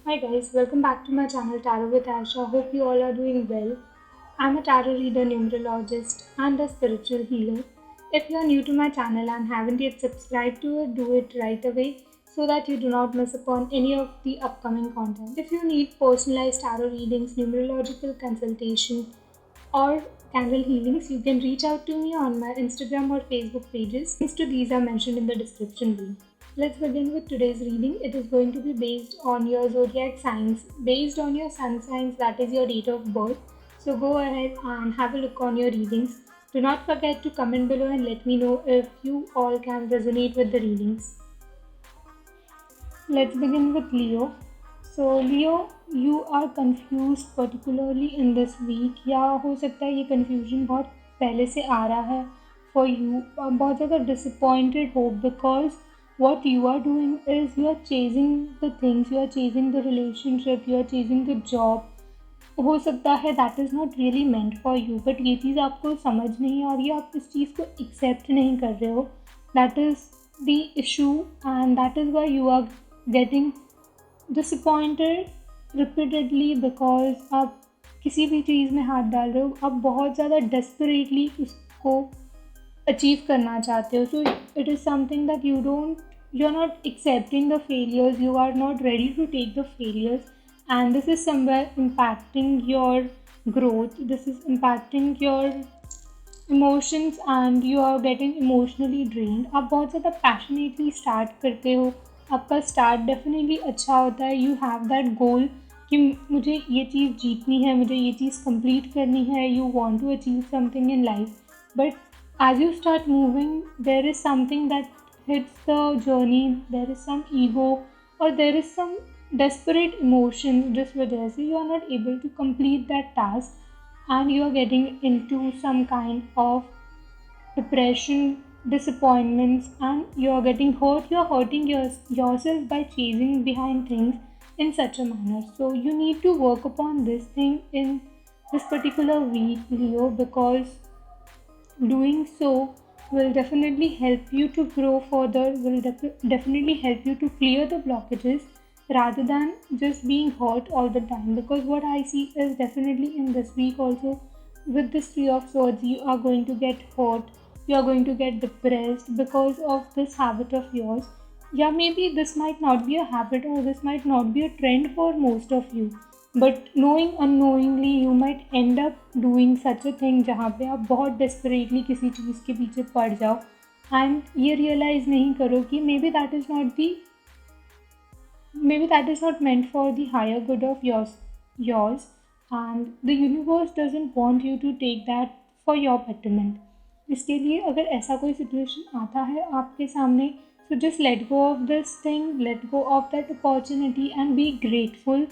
Hi guys, welcome back to my channel Tarot with Asha. Hope you all are doing well. I'm a tarot reader, numerologist, and a spiritual healer. If you are new to my channel and haven't yet subscribed to it, do it right away so that you do not miss upon any of the upcoming content. If you need personalized tarot readings, numerological consultation, or candle healings, you can reach out to me on my Instagram or Facebook pages. Links to these are mentioned in the description below. Let's begin with today's reading. It is going to be based on your zodiac signs, based on your sun signs, that is your date of birth. So go ahead and have a look on your readings. Do not forget to comment below and let me know if you all can resonate with the readings. Let's begin with Leo. So Leo, you are confused particularly in this week, या हो सकता है ये confusion बहुत पहले से आ रहा है for you. बहुत ज़्यादा disappointed हो because what you are doing is you are chasing the things, you are chasing the relationship, you are chasing the job. हो सकता है that is not really meant for you, but ये चीज़ आपको समझ नहीं आ रही है, आप इस चीज़ को accept नहीं कर रहे हो. That is the issue and that is why you are getting disappointed repeatedly because आप किसी भी चीज़ में हाथ डाल रहे हो, आप बहुत ज़्यादा desperately उसको अचीव करना चाहते हो. So it is something that you're not accepting the failures, you are not ready to take the failures, and this is somewhere impacting your growth, this is impacting your emotions and you are getting emotionally drained. आप बहुत ज़्यादा passionately start करते हो, आपका start definitely अच्छा होता है. You have that goal कि मुझे ये चीज़ जीतनी है, मुझे ये चीज़ कंप्लीट करनी है. You want to achieve something in life, but as you start moving there is something that hits the journey, there is some ego और there is some desperate emotion. जिस वजह से you are not able to complete that task and you are getting into some kind of depression, disappointments, and you are getting hurt. You are hurting yourself by chasing behind things in such a manner. So you need to work upon this thing in this particular week, Leo, because doing so will definitely help you to grow further, will definitely help you to clear the blockages rather than just being hurt all the time. Because what I see is definitely in this week also, with this Three of Swords, you are going to get hurt, you are going to get depressed because of this habit of yours. Yeah, maybe this might not be a habit or this might not be a trend for most of you, but knowing unknowingly you might end up doing such a thing जहाँ पे आप बहुत desperately किसी चीज़ के पीछे पड़ जाओ and ये realize नहीं करो कि maybe that is not meant for the higher good of yours, and the universe doesn't want you to take that for your betterment. इसके लिए अगर ऐसा कोई सिचुएशन आता है आपके सामने, so just let go of this thing, let go of that opportunity and be grateful,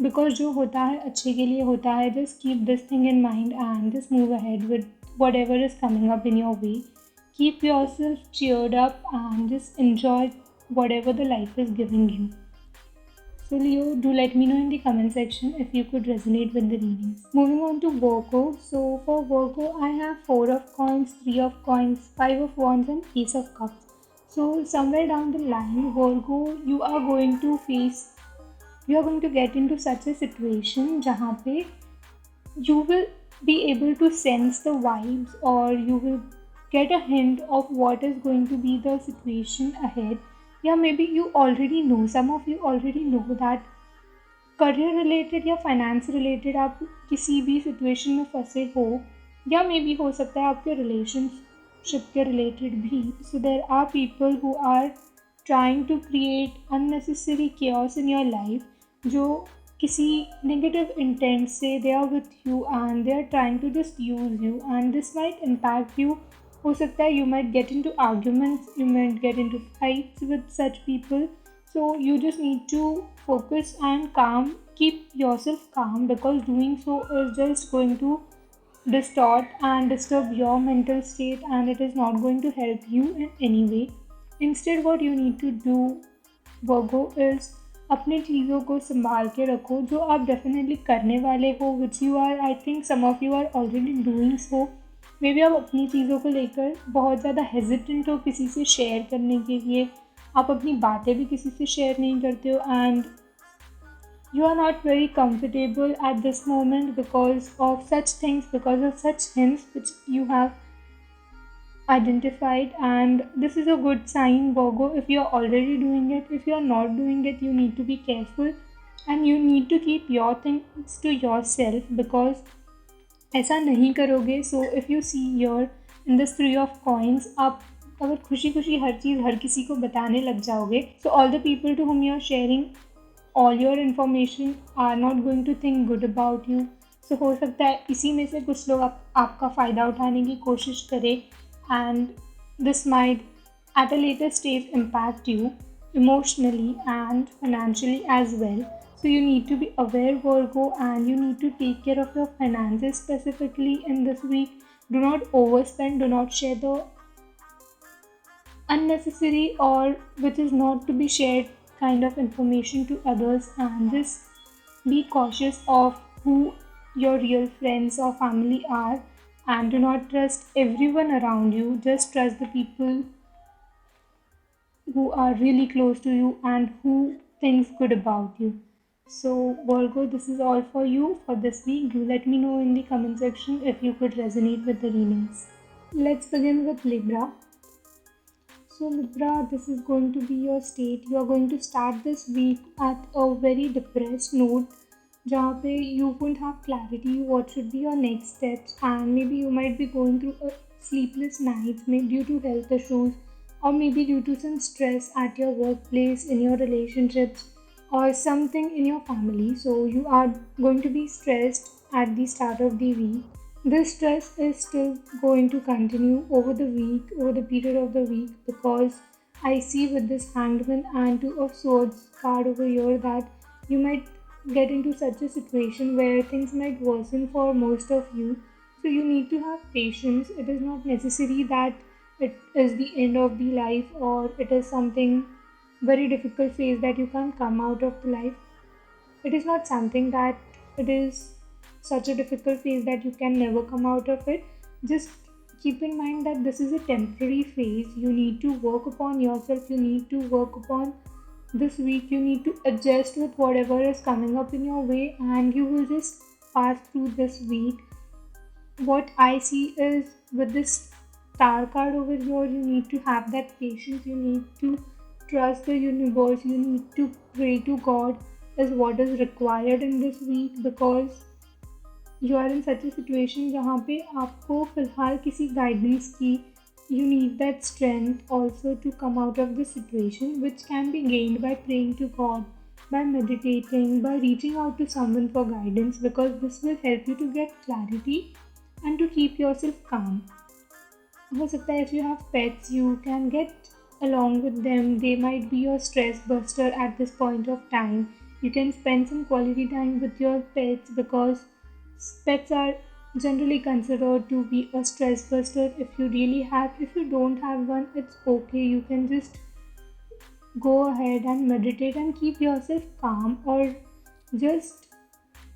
because जो होता है अच्छे के लिए होता है. Just keep this thing in mind and just move ahead with whatever is coming up in your way. Keep yourself cheered up and just enjoy whatever the life is giving you. So Leo, do let me know in the comment section if you could resonate with the readings. Moving on to Virgo. So for Virgo, I have 4 of coins, 3 of coins, 5 of wands and Ace of cups. So somewhere down the line, Virgo, you are going to get into such a situation जहाँ पे you will be able to sense the vibes, or you will get a hint of what is going to be the situation ahead. या may be you already know, some of you already know that career related या finance related आप किसी भी situation में फंसे हो, या may B हो सकता है आपके रिलेशनशिप के रिलेटेड भी. So there are people who are trying to create unnecessary chaos in your life, जो किसी नेगेटिव इंटेंट से they are with you and they are trying to just use you, and this might impact you. हो सकता है you might get into arguments, you might get into fights with such people. So you just need to focus and keep yourself calm, because doing so is just going to distort and disturb your mental state and it is not going to help you in any way. Instead what you need to do, Virgo, is अपनी चीज़ों को संभाल के रखो जो आप definitely करने वाले हो, which you are, I think some of you are already doing so. May be आप अपनी चीज़ों को लेकर बहुत ज़्यादा हेजिटेंट हो किसी से शेयर करने के लिए, आप अपनी बातें भी किसी से शेयर नहीं करते हो, and You are not very comfortable at this moment because of such things, because of such hints which you have identified, and this is a good sign, Virgo. If you're already doing it, if you're not doing it, you need to be careful and you need to keep your things to yourself, because ऐसा नहीं करोगे, so if you see your in this three of coins, आप अगर खुशी खुशी हर चीज़ हर किसी को बताने लग जाओगे, so all the people to whom you are sharing all your information are not going to think good about you. So हो सकता है इसी में से कुछ लोग आपका फ़ायदा उठाने की कोशिश करें, and this might at a later stage impact you emotionally and financially as well. So you need to be aware, Virgo, and you need to take care of your finances specifically in this week. Do not overspend, do not share the unnecessary or which is not to be shared kind of information to others, and just be cautious of who your real friends or family are, and do not trust everyone around you. Just trust the people who are really close to you and who thinks good about you. So Virgo, this is all for you for this week. Do let me know in the comment section if you could resonate with the readings. Let's begin with Libra. So Libra, this is going to be your state. You are going to start this week at a very depressed note, जहाँ पे you won't have clarity what should be your next steps, and maybe you might be going through a sleepless nights maybe due to health issues, or maybe due to some stress at your workplace, in your relationships, or something in your family. So you are going to be stressed at the start of the week. This stress is still going to continue over the week, over the period of the week, because I see with this Hangman and Two of Swords card over here that you might get into such a situation where things might worsen for most of you. So you need to have patience. It is not necessary that it is the end of the life or it is something very difficult phase that you can't come out of the life. It is not something that it is such a difficult phase that you can never come out of it. Just keep in mind that this is a temporary phase. You need to work upon yourself, you need to work upon this week, you need to adjust with whatever is coming up in your way, and you will just pass through this week. What I see is with this star card over here, you need to have that patience, you need to trust the universe, you need to pray to God is what is required in this week, because you are in such a situation जहाँ पे आपको फ़िलहाल किसी guidance की you need that strength also to come out of this situation, which can be gained by praying to God, by meditating, by reaching out to someone for guidance, because this will help you to get clarity and to keep yourself calm. हो सकता है if you have pets, you can get along with them. They might be your stress buster at this point of time. You can spend some quality time with your pets, because pets are generally considered to be a stress buster. If you really have, if you don't have one, it's okay. You can just go ahead and meditate and keep yourself calm, or just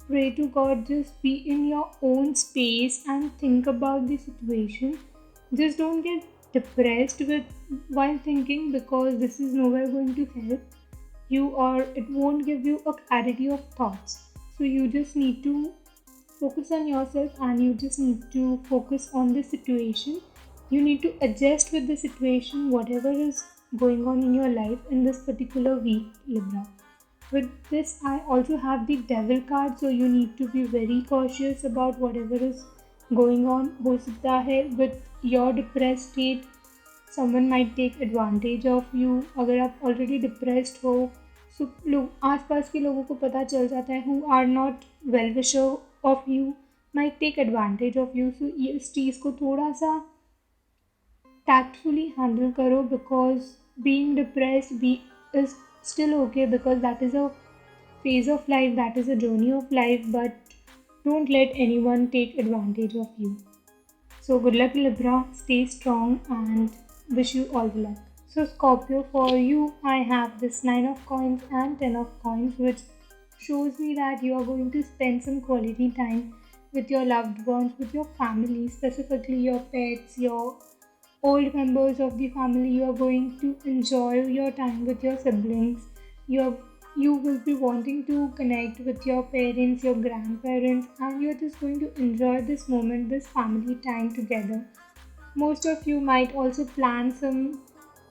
pray to God. Just be in your own space and think about the situation. Just don't get depressed with while thinking, because this is nowhere going to help you, or it won't give you a clarity of thoughts. So you just need to focus on yourself, and you just need to focus on the situation. You need to adjust with the situation, whatever is going on in your life in this particular week, Libra. With this, I also have the Devil card, so you need to be very cautious about whatever is going on. हो सकता है with your depressed state, someone might take advantage of you. अगर आप already depressed हो, so लोग आसपास के लोगों को पता चल जाता है who are not well wisher of you might take advantage of you. So इस चीज़ को थोड़ा सा tactfully handle करो, because being depressed is still okay, because that is a phase of life, that is a journey of life, but don't let anyone take advantage of you. So good luck, Libra, stay strong and wish you all the luck. So Scorpio, for you I have this 9 of coins and 10 of coins, which shows me that you are going to spend some quality time with your loved ones, with your family, specifically your pets, your old members of the family. You are going to enjoy your time with your siblings. You are You will be wanting to connect with your parents, your grandparents, and you're just going to enjoy this moment, this family time together. Most of you might also plan some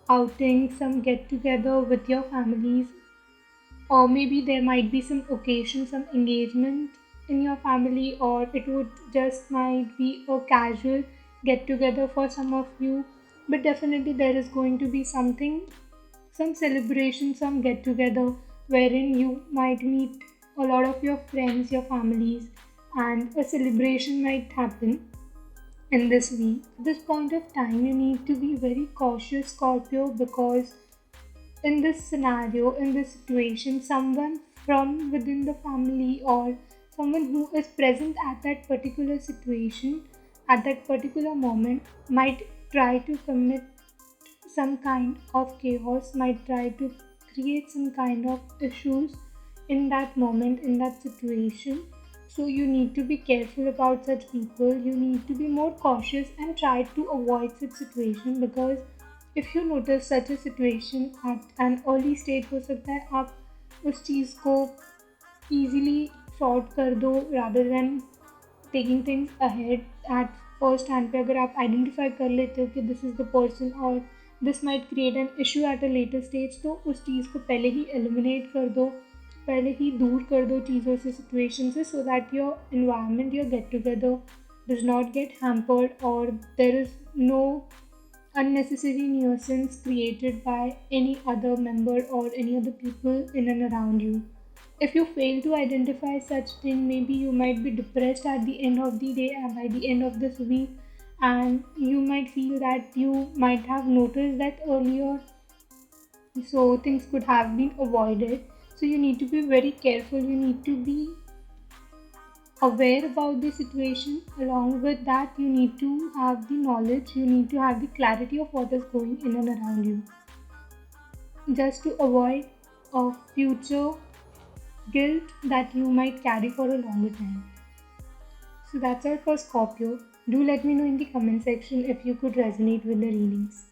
outing, some get together with your families, or maybe there might be some occasion, some engagement in your family, or it would just might be a casual get together for some of you. But definitely, there is going to be something, some celebration, some get together wherein you might meet a lot of your friends, your families, and a celebration might happen in this week. At this point of time, you need to be very cautious, Scorpio, because in this scenario, in this situation, someone from within the family or someone who is present at that particular situation, at that particular moment, might try to commit some kind of chaos, might try to create some kind of issues in that moment, in that situation. So, you need to be careful about such people. You need to be more cautious and try to avoid such situation, because if you notice such a situation at an early stage, हो सकता है आप उस चीज़ को easily sort कर दो rather than taking things ahead at first hand पे अगर आप identify कर लेते हो कि this is the person or this might create an issue at a later stage, तो उस चीज़ को पहले ही eliminate कर दो, पहले ही दूर कर दो चीज़ों से, situation से, so that your environment, your get together does not get hampered, or there is no unnecessary nuisance created by any other member or any other people in and around you. If you fail to identify such thing, maybe you might be depressed at the end of the day and by the end of this week, and you might feel that you might have noticed that earlier, so things could have been avoided. So you need to be very careful, you need to be aware about the situation. Along with that, you need to have the knowledge, you need to have the clarity of what is going in and around you, just to avoid a future guilt that you might carry for a longer time. So that's all for Scorpio. Do let me know in the comment section if you could resonate with the readings.